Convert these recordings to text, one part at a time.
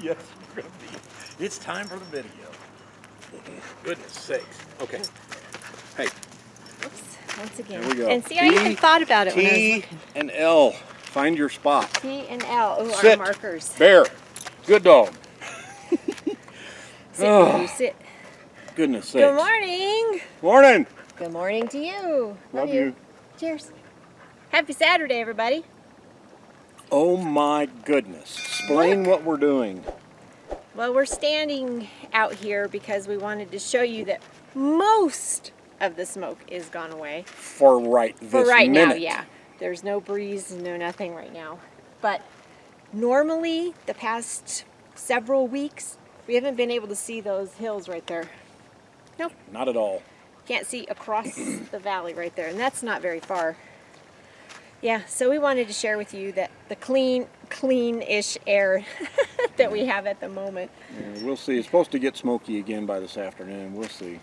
Yes, we're going to be. It's time for the video. Goodness sakes. Okay. Hey. Oops, once again. Here we go. And see, I even thought about it when I was T looking. and L. Find your spot. T and L. Ooh, Sit. our markers. Bear. Good dog. Sit, Lulu, sit. Goodness sakes. Good morning. Morning. Good morning to you. Love you. Cheers. Happy Saturday, everybody. Oh my goodness. Explain what we're doing. Well, we're standing out here because we wanted to show you that most of the smoke is gone away. For right this For right minute. now, yeah. There's no breeze, no nothing right now. But normally, the past several weeks, we haven't been able to see those hills right there. Nope. Not at all. Can't see across the valley right there, and that's not very far. Yeah, so we wanted to share with you that the clean-ish air that we have at the moment. Yeah, we'll see. It's supposed to get smoky again by this afternoon. We'll see.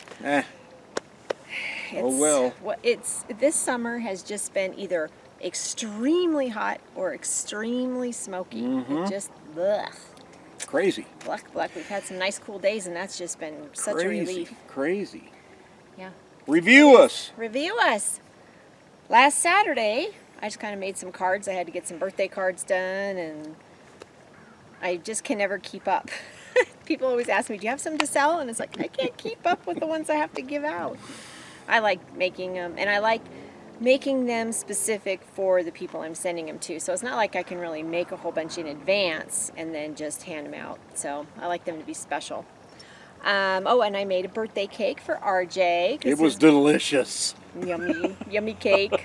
Oh well. This summer has just been either extremely hot or extremely smoky. It just, ugh. Crazy. Black. We've had some nice cool days, and that's just been such a relief. Crazy. Yeah. Review us. Review us. Last Saturday, I just kind of made some cards. I had to get some birthday cards done, and I just can never keep up. People always ask me, do you have some to sell? And it's like, I can't keep up with the ones I have to give out. I like making them, and I like making them specific for the people I'm sending them to. So it's not like I can really make a whole bunch in advance and then just hand them out. So I like them to be special. Oh, and I made a birthday cake for RJ. It was delicious. Yummy cake.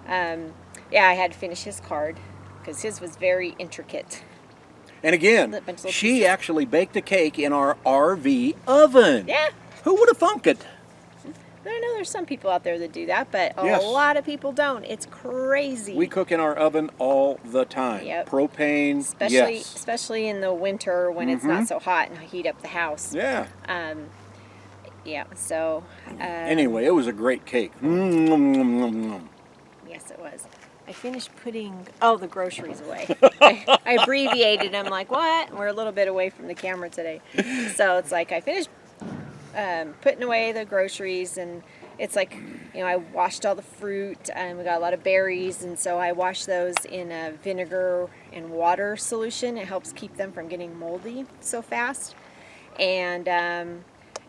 Yeah, I had to finish his card because his was very intricate. And again, she actually baked a cake in our RV oven. Yeah. Who would have thunk it? I know there's some people out there that do that, but Yes. a lot of people don't. It's crazy. We cook in our oven all the time. Yep. Propane, Especially in the winter when it's not so hot and I heat up the house. Yeah. Yeah, so... Anyway, it was a great cake. Yes, it was. I finished putting, the groceries away. I abbreviated. I'm like, what? We're a little bit away from the camera today. So it's like I finished putting away the groceries, and it's like, I washed all the fruit, and we got a lot of berries, and so I washed those in a vinegar and water solution. It helps keep them from getting moldy so fast. And then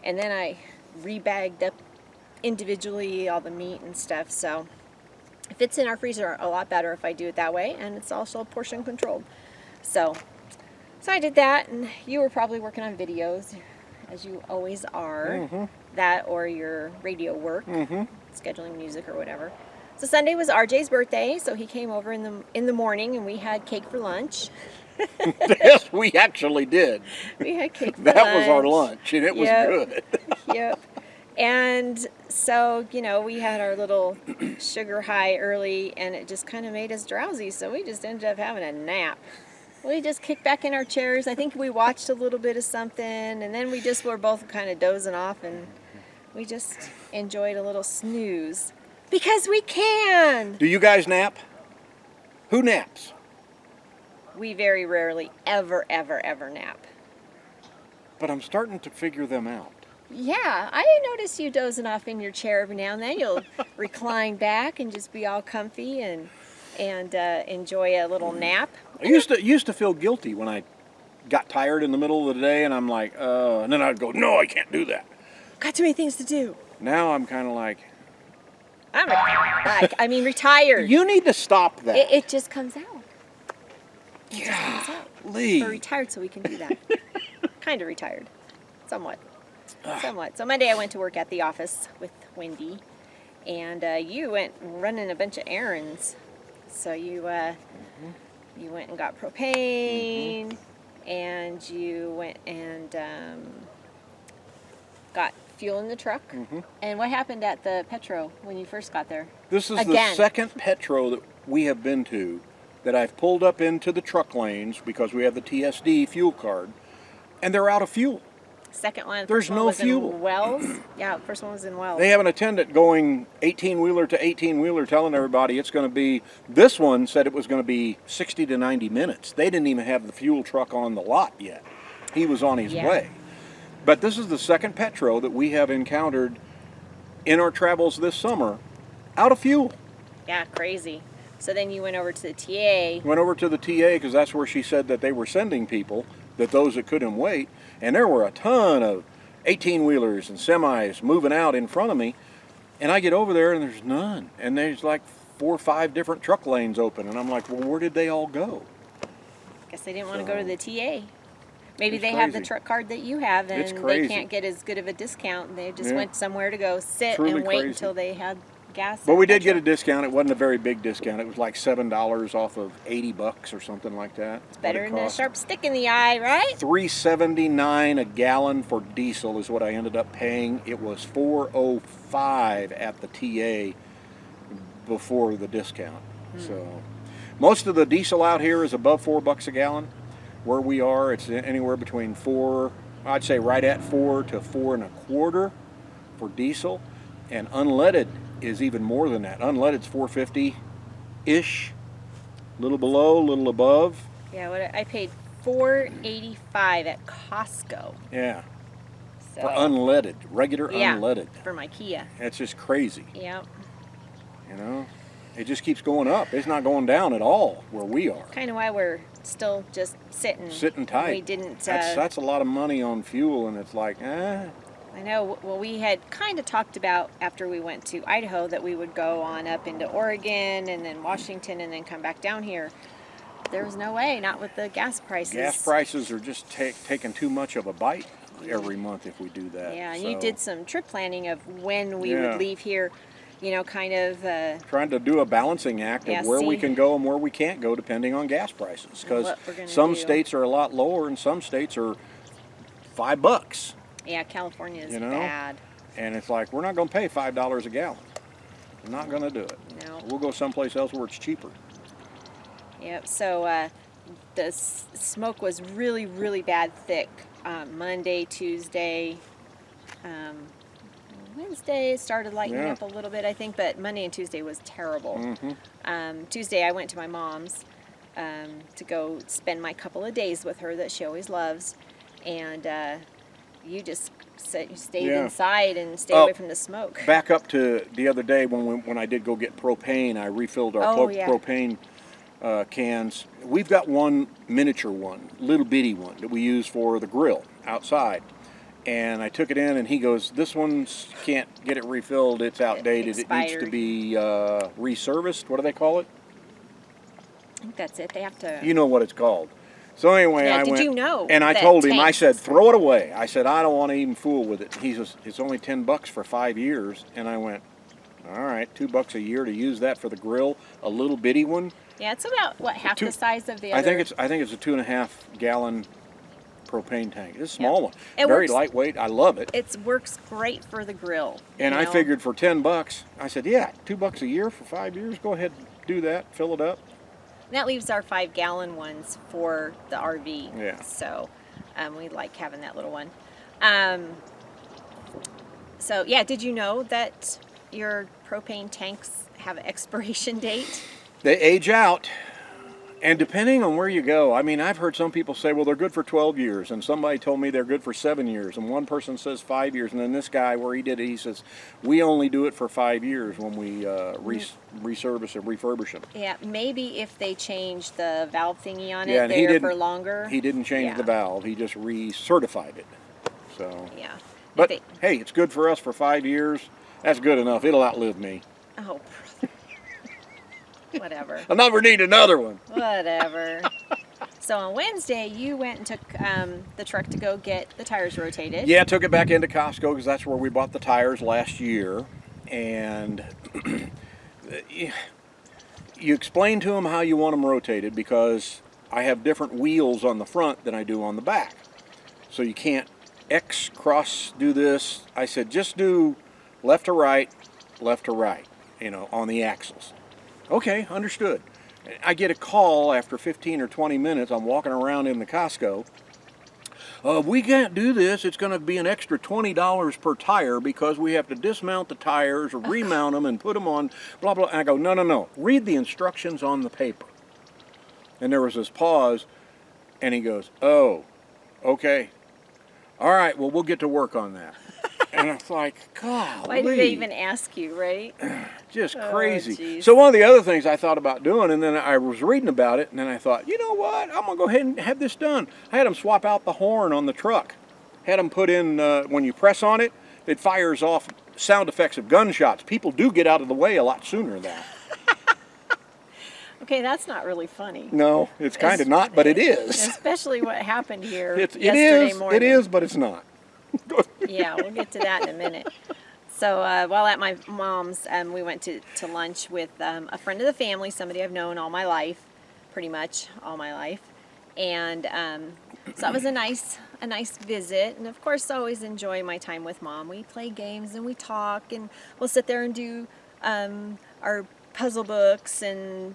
I rebagged up individually all the meat and stuff, so it fits in our freezer a lot better if I do it that way, and it's also portion controlled. So I did that, and you were probably working on videos, as you always are. That or your radio work, scheduling music or whatever. So Sunday was RJ's birthday, so he came over in the morning, and we had cake for lunch. Yes, we actually did. We had cake for lunch. That was our lunch, and it was good. Yep. And so, we had our little sugar high early, and it just kind of made us drowsy, so we just ended up having a nap. We just kicked back in our chairs. I think we watched a little bit of something, and then we just were both kind of dozing off, and we just enjoyed a little snooze. Because we can! Do you guys nap? Who naps? We very rarely ever nap. But I'm starting to figure them out. Yeah, I notice you dozing off in your chair every now and then. You'll recline back and just be all comfy and enjoy a little nap. I used to feel guilty when I got tired in the middle of the day, and I'm like, and then I'd go, no, I can't do that. Got too many things to do. Now I'm kind of like, retired. You need to stop that. It just comes out. Golly. We're retired, so we can do that. Kind of retired, somewhat. So Monday I went to work at the office with Wendy, and you went running a bunch of errands. So you went and got propane, and you went and got fuel in the truck. And what happened at the Petro when you first got there? This is the second Petro that we have been to that I've pulled up into the truck lanes because we have the TSD fuel card, and they're out of fuel. Second one. There's first one no was fuel. In Wells. Yeah, first one was in Wells. They have an attendant going 18-wheeler to 18-wheeler telling everybody it's going to be, this one said it was going to be 60 to 90 minutes. They didn't even have the fuel truck on the lot yet. He was on his way. But this is the second Petro that we have encountered in our travels this summer out of fuel. Yeah, crazy. So then you went over to the TA. Went over to the TA because that's where she said that they were sending people, that those that couldn't wait. And there were a ton of 18-wheelers and semis moving out in front of me. And I get over there and there's none. And there's like 4 or 5 different truck lanes open. And I'm like, well, where did they all go? Guess they didn't want to go to the TA. Maybe It's they have the crazy. truck card that you have and It's they crazy. can't get as good of a discount. They just Yeah. went somewhere to go sit Truly and wait crazy. until they had gas. But and we did get a petrol. discount. It wasn't a very big discount. It was like $7 off of $80 or something like that. It's better than a sharp stick in the eye, right? $3.79 a gallon for diesel is what I ended up paying. It was $4.05 at the TA before the discount. So most of the diesel out here is above $4 a gallon. Where we are, it's anywhere between I'd say right at 4 to 4 1/4 for diesel, and unleaded is even more than that. Unleaded's 450-ish, little below, little above. Yeah, I paid $4.85 at Costco. Yeah, So for unleaded, regular yeah, unleaded. for my Kia. It's just crazy, Yep. you know. It just keeps going up. It's not going down at all where we are. Kind of why we're still just sitting. Sitting tight. We didn't. That's a lot of money on fuel, and it's like, I know. Well, we had kind of talked about after we went to Idaho that we would go on up into Oregon and then Washington and then come back down here. There was no way, not with the gas prices. gas prices are just taking too much of a bite every month if we do that. Yeah, and So, you did some trip planning of when we Yeah. would leave here, kind of. trying to do a balancing act Yeah, of where we see? can go and where we can't go depending on gas prices. Because what we're gonna some do. states are a lot lower and some states are $5. Yeah, California is You know? bad. And it's like, we're not going to pay $5 a gallon. We're not going to do it. No. We'll go someplace else where it's cheaper. Yep. So the smoke was really, really bad, thick. Monday, Tuesday, Wednesday started lightening Yeah. up a little bit, I think, but Monday and Tuesday was terrible. Mm-hmm. Tuesday, I went to my mom's to go spend my couple of days with her that she always loves, and you just stayed Yeah. inside and stayed Oh, away from the smoke. Back up to the other day when I did go get propane, I refilled our Oh, yeah. propane cans. We've got one miniature one, little bitty one that we use for the grill outside. And I took it in and he goes, this one can't get it refilled, it's outdated, it needs to expired. be reserviced. What do they call it? I think that's it. They have to. You know what it's called. So anyway, Yeah, I did went you know and I that told him, I tanks- said, throw it away. I said, I don't want to even fool with it. He says, it's only $10 for 5 years. And I went, all right, $2 a year to use that for the grill, a little bitty one. Yeah, it's about half the size of the other. I think it's a 2.5 gallon propane tank. It's a small one, It very works- lightweight. I love it. It works great for the grill. And you I know? figured for $10, I said, yeah, $2 a year for 5 years. Go ahead, do that, fill it up. That leaves our 5-gallon ones for the RV. Yeah. So we like having that little one. So yeah, did you know that your propane tanks have an expiration date? They age out, and depending on where you go, I mean, I've heard some people say, well, they're good for 12 years, and somebody told me they're good for 7 years, and one person says 5 years, and then this guy, where he did it, he says, we only do it for 5 years when we reservice or refurbish them. Yeah, maybe if they change the valve thingy on Yeah, it, and he they're didn't- for longer. He didn't change Yeah. the valve, he just recertified it. So, Yeah. but If hey, it's good for us for 5 years. That's good enough. It'll outlive me. oh, brother. Whatever. I'll never need another one. Whatever. So on Wednesday, you went and took the truck to go get the tires rotated. Yeah, took it back into Costco because that's where we bought the tires last year. And you explain to them how you want them rotated because I have different wheels on the front than I do on the back. So you can't X cross do this. I said just do left to right, on the axles. Okay, understood. I get a call after 15 or 20 minutes. I'm walking around in the Costco. We can't do this. It's going to be an extra $20 per tire because we have to dismount the tires or remount them and put them on, blah, blah. And I go, no, no, no. Read the instructions on the paper. And there was this pause, and he goes, oh, okay. All right, well, we'll get to work on that. And it's like, golly. Why did they even ask you, right? Just crazy. Geez. So one of the other things I thought about doing, and then I was reading about it, and then I thought, you know what? I'm going to go ahead and have this done. I had them swap out the horn on the truck. Had them put in, when you press on it, it fires off sound effects of gunshots. People do get out of the way a lot sooner than. Okay, that's not really funny. No, it's kind of not, but it is. Especially what happened here yesterday morning. It is, but it's not. Yeah, we'll get to that in a minute. So while at my mom's, we went to lunch with a friend of the family, somebody I've known all my life, pretty much all my life. And so that was a nice visit. And of course, I always enjoy my time with Mom. We play games and we talk, and we'll sit there and do our puzzle books. And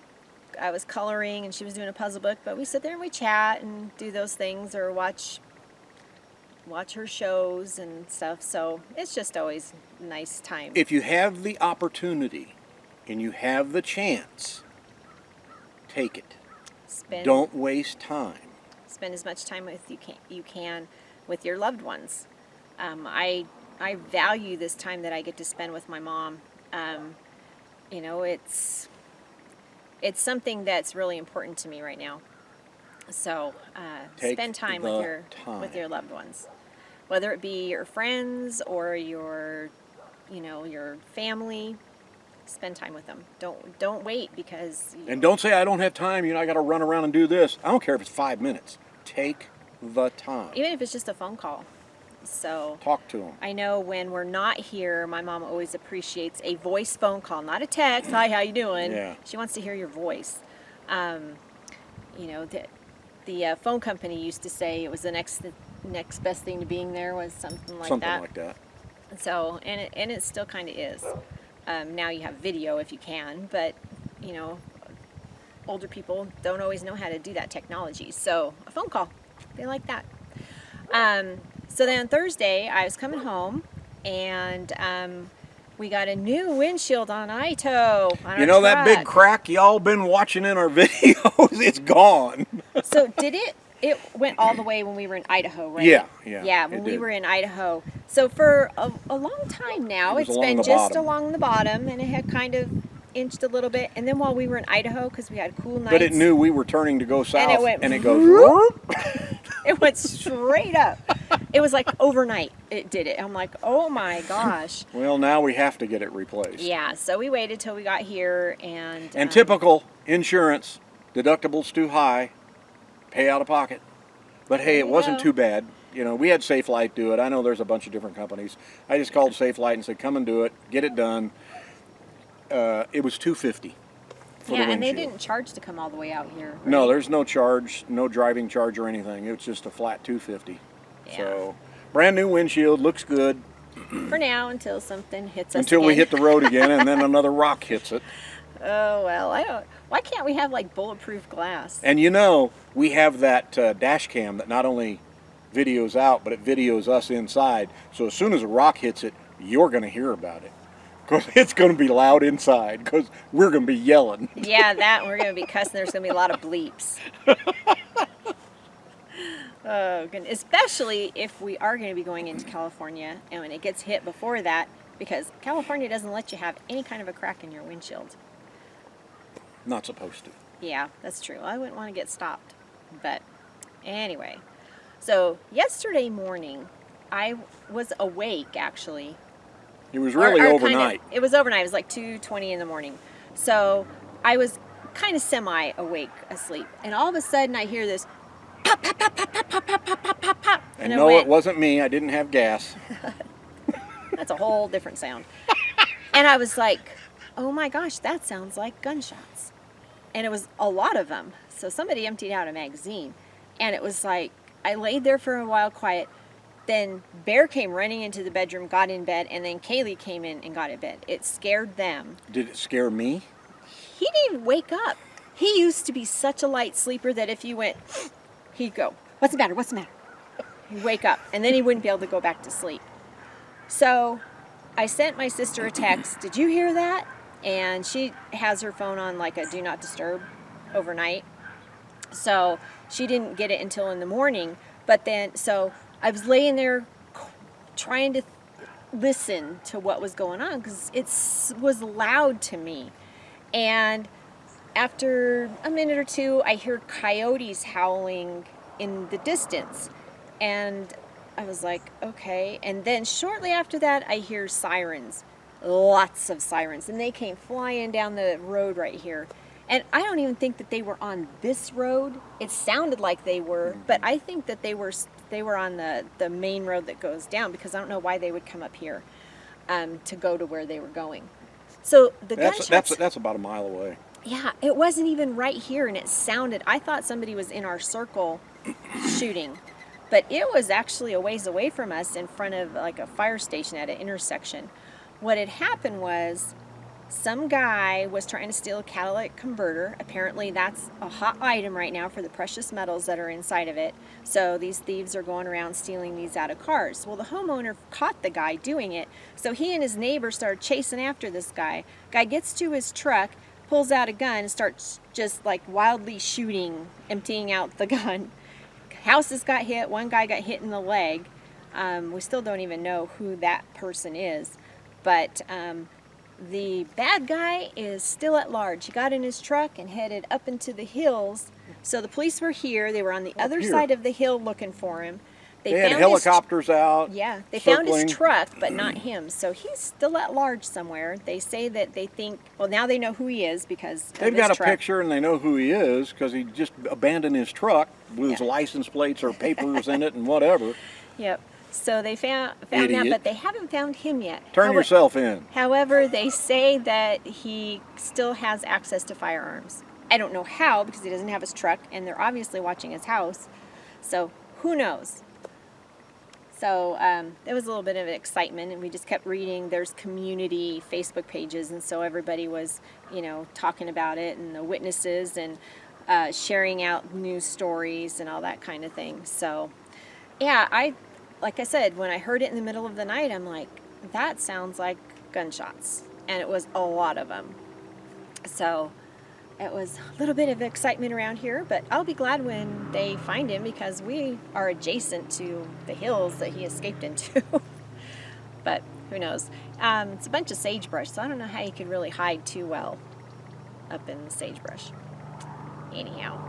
I was coloring and she was doing a puzzle book, but we sit there and we chat and do those things, or watch her shows and stuff. So it's just always a nice time. If you have the opportunity and you have the chance, take it. Don't waste time. Spend as much time with you can with your loved ones. I value this time that I get to spend with my mom. You know, it's something that's really important to me right now. So spend time with your loved ones, whether it be your friends or your family. Spend time with them. Don't wait because. And don't say I don't have time. I got to run around and do this. I don't care if it's 5 minutes. Take the time. Even if it's just a phone call. So talk to them. I know when we're not here, my mom always appreciates a voice phone call, not a text. Hi, how you doing? Yeah. She wants to hear your voice. The phone company used to say it was the next best thing to being there was something like that. So and it still kind of is. Now you have video if you can, but older people don't always know how to do that technology. So a phone call, they like that. So then on Thursday, I was coming home, and we got a new windshield on Ito. That big crack y'all been watching in our videos, it's gone. So did it? It went all the way when we were in Idaho, right? Yeah, when we were in Idaho. So for a long time now, it's been just along the bottom, and it had kind of inched a little bit. And then while we were in Idaho, because we had cool nights. But it knew we were turning to go south, and it goes. Whoop. It went straight up. It was like overnight it did it. I'm like, oh my gosh. Well, now we have to get it replaced. Yeah, so we waited till we got here, and typical insurance, deductibles too high, pay out of pocket. But hey, it wasn't too bad. We had Safe Light do it. I know there's a bunch of different companies. I just called Safe Light and said, come and do it, get it done. It was $250. And they didn't charge to come all the way out here. Right? No, there's no charge, no driving charge or anything. It was just a flat $250. Yeah. So, brand new windshield, looks good. For now, until something hits us Until again. we hit the road again, and then another rock hits it. Oh, well, why can't we have like bulletproof glass? And we have that dash cam that not only videos out, but it videos us inside. So as soon as a rock hits it, you're going to hear about it. Because it's going to be loud inside, because we're going to be yelling. Yeah, we're going to be cussing. There's going to be a lot of bleeps. Oh, goodness. Especially if we are going to be going into California, and when it gets hit before that, because California doesn't let you have any kind of a crack in your windshield. Not supposed to. Yeah, that's true. I wouldn't want to get stopped. But anyway, so yesterday morning, I was awake, actually. It was really overnight. It was overnight. It was like 2:20 in the morning. So I was kind of semi-awake, asleep. And all of a sudden, I hear this pop, pop, pop, pop, pop, pop, pop, pop, pop, pop, pop. And no, it wasn't me. I didn't have gas. That's a whole different sound. And I was like, oh my gosh, that sounds like gunshots. And it was a lot of them. So somebody emptied out a magazine. And it was like, I laid there for a while quiet. Then Bear came running into the bedroom, got in bed, and then Kaylee came in and got in bed. It scared them. Did it scare me? He didn't wake up. He used to be such a light sleeper that if you went, he'd go, what's the matter? What's the matter? He'd wake up, and then he wouldn't be able to go back to sleep. So I sent my sister a text, did you hear that? And she has her phone on like a do not disturb overnight. So she didn't get it until in the morning. But then, so I was laying there trying to listen to what was going on because it was loud to me. And after a minute or two, I hear coyotes howling in the distance. And I was like, okay. And then shortly after that, I hear sirens, lots of sirens. And they came flying down the road right here. And I don't even think that they were on this road. It sounded like they were, but I think that they were on the main road that goes down, because I don't know why they would come up here to go to where they were going. So the gunshots... That's about a mile away. Yeah, it wasn't even right here, and it sounded... I thought somebody was in our circle shooting, but it was actually a ways away from us in front of like a fire station at an intersection. What had happened was... some guy was trying to steal a catalytic converter. Apparently that's a hot item right now for the precious metals that are inside of it. So these thieves are going around stealing these out of cars. Well, the homeowner caught the guy doing it. So he and his neighbor started chasing after this guy. Guy gets to his truck, pulls out a gun, and starts just like wildly shooting, emptying out the gun. Houses got hit. One guy got hit in the leg. We still don't even know who that person is. But... the bad guy is still at large. He got in his truck and headed up into the hills. So the police were here. They were on the other side of the hill looking for him. They had helicopters out. Yeah, they circling. found his truck, but not him. So he's still at large somewhere. They say that they think, well, now they know who he is because they've got a picture and they know who he is because he just abandoned his truck with his license plates or papers in it and whatever. Yep. So they found out, but they haven't found him yet. Turn yourself in. However, they say that he still has access to firearms. I don't know how, because he doesn't have his truck, and they're obviously watching his house. So who knows? So there was a little bit of excitement, and we just kept reading. There's community Facebook pages, and so everybody was, talking about it, and the witnesses, and sharing out news stories and all that kind of thing. So, yeah, like I said, when I heard it in the middle of the night, I'm like, that sounds like gunshots. And it was a lot of them. So it was a little bit of excitement around here, but I'll be glad when they find him because we are adjacent to the hills that he escaped into. But who knows? It's a bunch of sagebrush, so I don't know how you could really hide too well up in the sagebrush. Anyhow.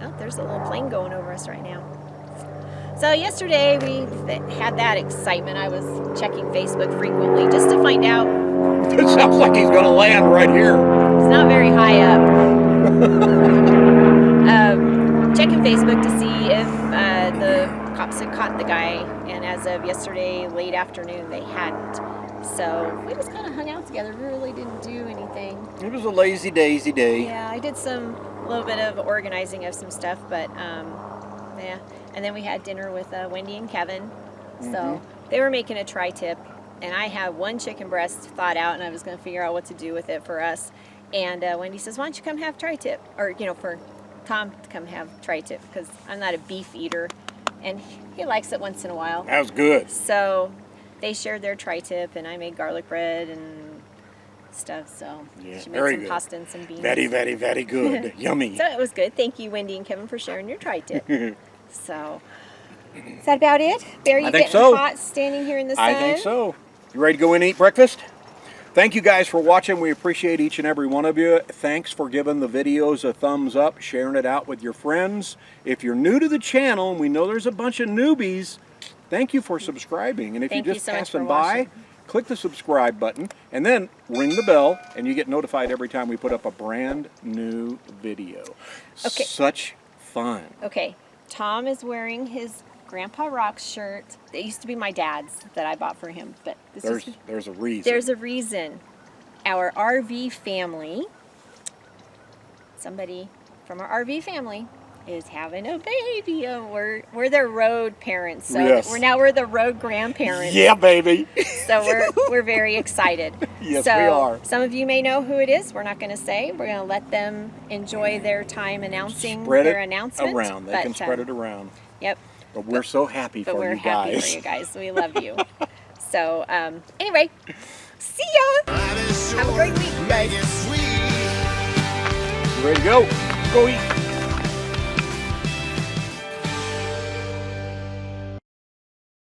Oh, there's a little plane going over us right now. So yesterday we had that excitement. I was checking Facebook frequently just to find out. It sounds like he's going to land right here. It's not very high up. Checking Facebook to see if the cops had caught the guy. And as of yesterday, late afternoon, they hadn't. So we just kind of hung out together. We really didn't do anything. It was a lazy daisy day. Yeah, I did a little bit of organizing of some stuff, but yeah. And then we had dinner with Wendy and Kevin. So they were making a tri-tip, and I had one chicken breast thought out, and I was going to figure out what to do with it for us. And Wendy says, why don't you come have tri-tip? Or, for Tom to come have tri-tip, because I'm not a beef eater, and he likes it once in a while. That was good. So they shared their tri-tip, and I made garlic bread and stuff. So she made some pasta and some beans. Very, very, very good. Yummy. So it was good. Thank you, Wendy and Kevin, for sharing your tri-tip. So, is that about it? Barry, you getting hot standing here in the sun? I think so. You ready to go in and eat breakfast? Thank you guys for watching. We appreciate each and every one of you. Thanks for giving the videos a thumbs up, sharing it out with your friends. If you're new to the channel, and we know there's a bunch of newbies, thank you for subscribing. And if you're just passing by, click the subscribe button, and then ring the bell, and you get notified every time we put up a brand new video. Okay. Such fun. Okay. Tom is wearing his Grandpa Rock's shirt. It used to be my dad's that I bought for him, but there's a reason. There's a reason. Our RV family, somebody from our RV family is having a baby. We're their road parents, so we're the road grandparents. Yeah, baby. So we're very excited. Yes, we are. Some of you may know who it is. We're not going to say. We're going to let them enjoy their time announcing their announcement. They can spread it around. Yep. But we're so happy But for we're you happy guys. for you guys. We love you. So, anyway, see ya. Have a great week, you guys. You ready to go? Go eat.